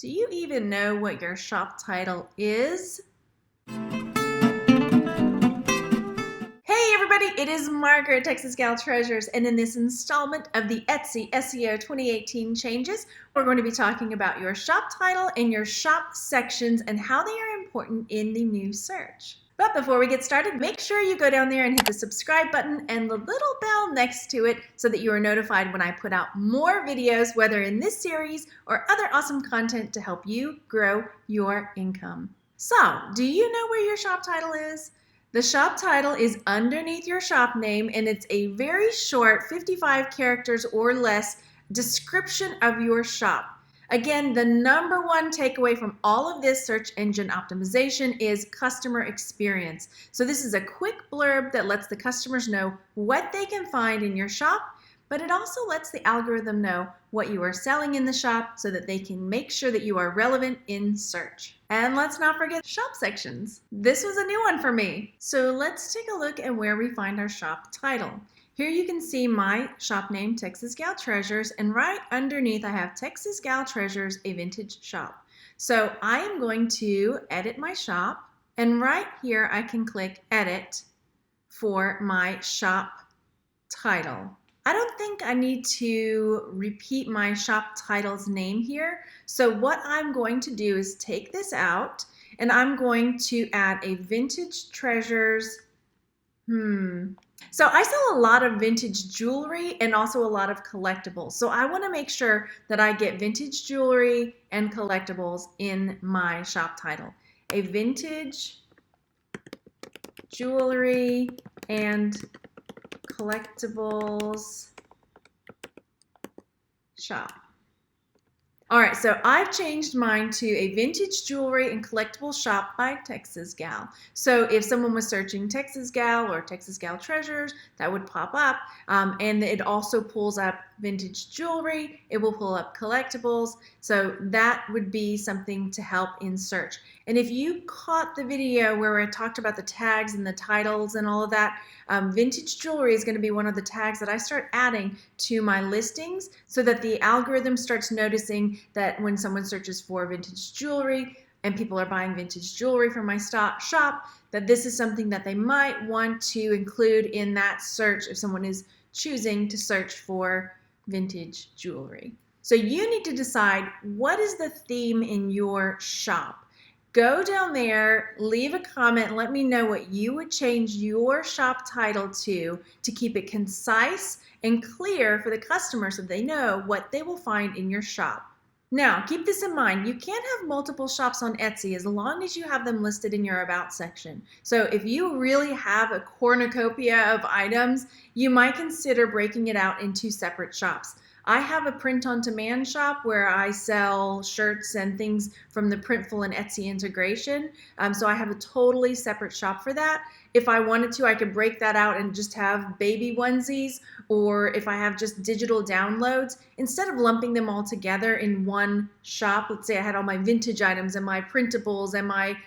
Do you even know what your shop title is? Hey everybody, it is Margaret, Texas Gal Treasures, and in this installment of the Etsy SEO 2018 Changes, we're going to be talking about your shop title and your shop sections and how they are important in the new search. But before we get started, make sure you go down there and hit the subscribe button and the little bell next to it so that you are notified when I put out more videos, whether in this series or other awesome content to help you grow your income. So, do you know where your shop title is? The shop title is underneath your shop name, and it's a very short 55 characters or less description of your shop. Again, the number one takeaway from all of this search engine optimization is customer experience. So this is a quick blurb that lets the customers know what they can find in your shop, but it also lets the algorithm know what you are selling in the shop so that they can make sure that you are relevant in search. And let's not forget shop sections. This was a new one for me. So let's take a look at where we find our shop title. Here you can see my shop name, Texas Gal Treasures, and right underneath I have Texas Gal Treasures, a vintage shop. So I am going to edit my shop, and right here I can click edit for my shop title. I don't think I need to repeat my shop title's name here. So what I'm going to do is take this out and I'm going to add a vintage treasures. So I sell a lot of vintage jewelry and also a lot of collectibles. So I want to make sure that I get vintage jewelry and collectibles in my shop title. A vintage jewelry and collectibles shop. All right, so I've changed mine to a vintage jewelry and collectible shop by Texas Gal. So if someone was searching Texas Gal or Texas Gal Treasures, that would pop up. And it also pulls up vintage jewelry. It will pull up collectibles. So that would be something to help in search. And if you caught the video where I talked about the tags and the titles and all of that, vintage jewelry is going to be one of the tags that I start adding to my listings so that the algorithm starts noticing that when someone searches for vintage jewelry and people are buying vintage jewelry from my shop, that this is something that they might want to include in that search if someone is choosing to search for vintage jewelry. So you need to decide what is the theme in your shop. Go down there, leave a comment, let me know what you would change your shop title to keep it concise and clear for the customer so they know what they will find in your shop. Now, keep this in mind, you can't have multiple shops on Etsy as long as you have them listed in your About section. So if you really have a cornucopia of items, you might consider breaking it out into separate shops. I have a print-on-demand shop where I sell shirts and things from the Printful and Etsy integration. So I have a totally separate shop for that. If I wanted to, I could break that out and just have baby onesies, or if I have just digital downloads, instead of lumping them all together in one shop, let's say I had all my vintage items and my printables and my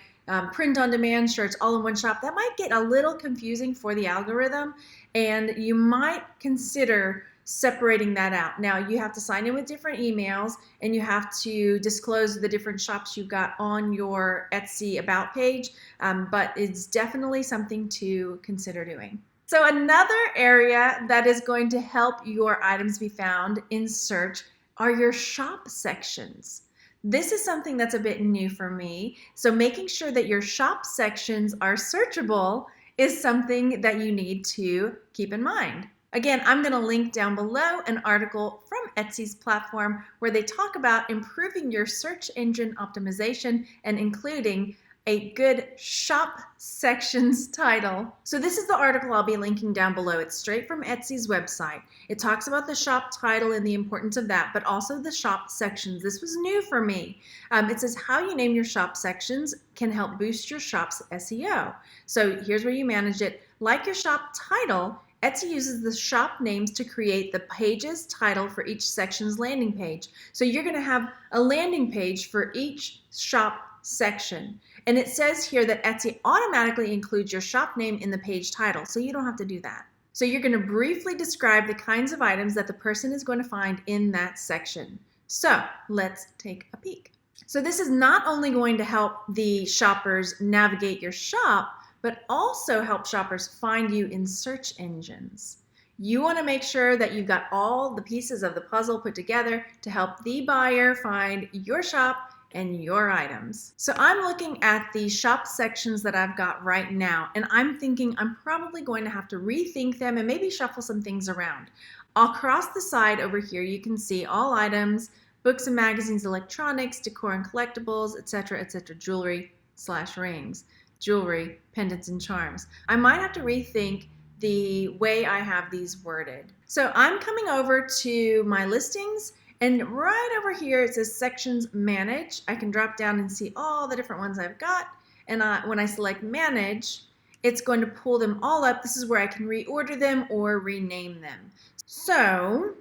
print-on-demand shirts all in one shop, that might get a little confusing for the algorithm, and you might consider separating that out. Now you have to sign in with different emails and you have to disclose the different shops you've got on your Etsy About page, but it's definitely something to consider doing. So another area that is going to help your items be found in search are your shop sections. This is something that's a bit new for me. So making sure that your shop sections are searchable is something that you need to keep in mind. Again, I'm going to link down below an article from Etsy's platform where they talk about improving your search engine optimization and including a good shop sections title. So this is the article I'll be linking down below. It's straight from Etsy's website. It talks about the shop title and the importance of that, but also the shop sections. This was new for me. It says how you name your shop sections can help boost your shop's SEO. So here's where you manage it. Like your shop title, Etsy uses the shop names to create the page's title for each section's landing page. So you're going to have a landing page for each shop section. And it says here that Etsy automatically includes your shop name in the page title, so you don't have to do that. So you're going to briefly describe the kinds of items that the person is going to find in that section. So let's take a peek. So this is not only going to help the shoppers navigate your shop, but also help shoppers find you in search engines. You want to make sure that you've got all the pieces of the puzzle put together to help the buyer find your shop and your items. So I'm looking at the shop sections that I've got right now, and I'm thinking I'm probably going to have to rethink them and maybe shuffle some things around. Across the side over here, you can see all items, books and magazines, electronics, decor and collectibles, etc., jewelry/rings, jewelry, pendants and charms. I might have to rethink the way I have these worded. So I'm coming over to my listings, and right over here it says sections manage. I can drop down and see all the different ones I've got, and when I select manage, it's going to pull them all up. This is where I can reorder them or rename them. So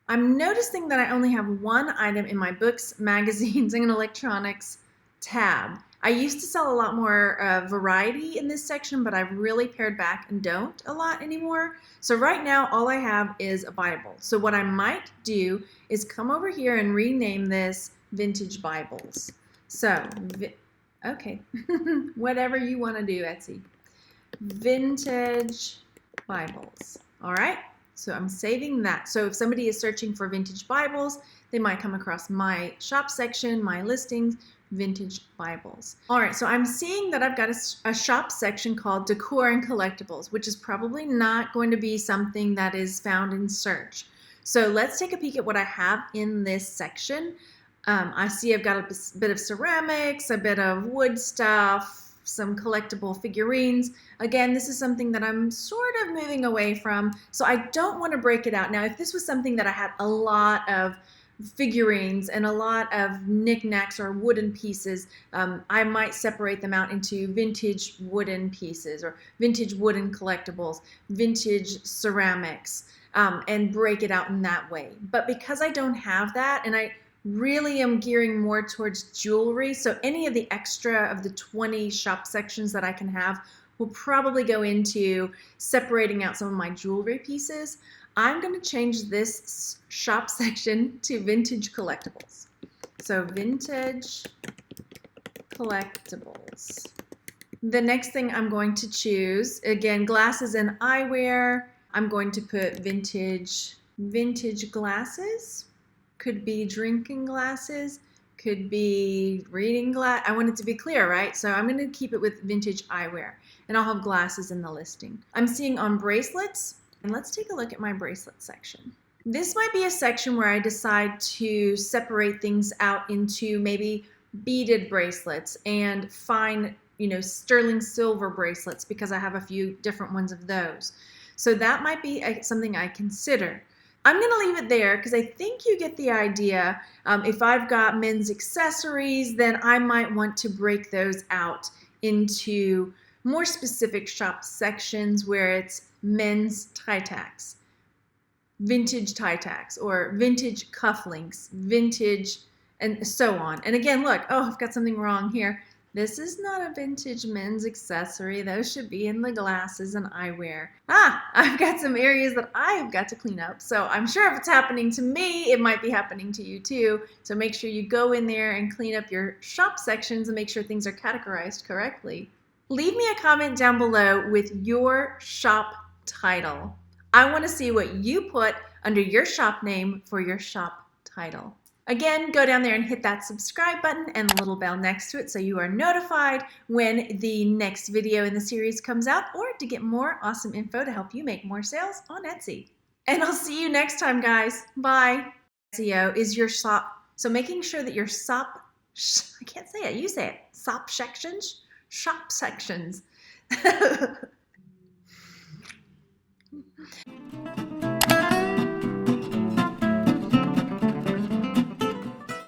I'm noticing that I only have one item in my books, magazines, and electronics tab. I used to sell a lot more variety in this section, but I've really pared back and don't a lot anymore. So right now, all I have is a Bible. So what I might do is come over here and rename this Vintage Bibles. So, okay, whatever you want to do, Etsy. Vintage Bibles, all right? So I'm saving that. So if somebody is searching for vintage Bibles, they might come across my shop section, my listings, vintage Bibles. All right, so I'm seeing that I've got a shop section called decor and collectibles, which is probably not going to be something that is found in search. So let's take a peek at what I have in this section. I see I've got a bit of ceramics, a bit of wood stuff, some collectible figurines. Again, this is something that I'm sort of moving away from, so I don't want to break it out. Now, if this was something that I had a lot of figurines and a lot of knickknacks or wooden pieces, I might separate them out into vintage wooden pieces or vintage wooden collectibles, vintage ceramics, and break it out in that way. But because I don't have that, and I really am gearing more towards jewelry, so any of the extra of the 20 shop sections that I can have will probably go into separating out some of my jewelry pieces. I'm going to change this shop section to vintage collectibles. So vintage collectibles. The next thing I'm going to choose, again, glasses and eyewear. I'm going to put vintage glasses. Could be drinking glasses, could be reading glass. I want it to be clear, right? So I'm going to keep it with vintage eyewear, and I'll have glasses in the listing. I'm seeing on bracelets, and let's take a look at my bracelet section. This might be a section where I decide to separate things out into maybe beaded bracelets and fine, sterling silver bracelets, because I have a few different ones of those. So that might be something I consider. I'm going to leave it there because I think you get the idea. If I've got men's accessories, then I might want to break those out into more specific shop sections where it's men's tie tacks, vintage tie tacks, or vintage cufflinks, vintage, and so on. And again, look, oh, I've got something wrong here. This is not a vintage men's accessory. Those should be in the glasses and eyewear. I've got some areas that I've got to clean up. So I'm sure if it's happening to me, it might be happening to you too. So make sure you go in there and clean up your shop sections and make sure things are categorized correctly. Leave me a comment down below with your shop title. I want to see what you put under your shop name for your shop title. Again, go down there and hit that subscribe button and the little bell next to it so you are notified when the next video in the series comes out, or to get more awesome info to help you make more sales on Etsy. And I'll see you next time, guys. Bye. SEO is your shop. So making sure that your shop, I can't say it, you say it, shop sections.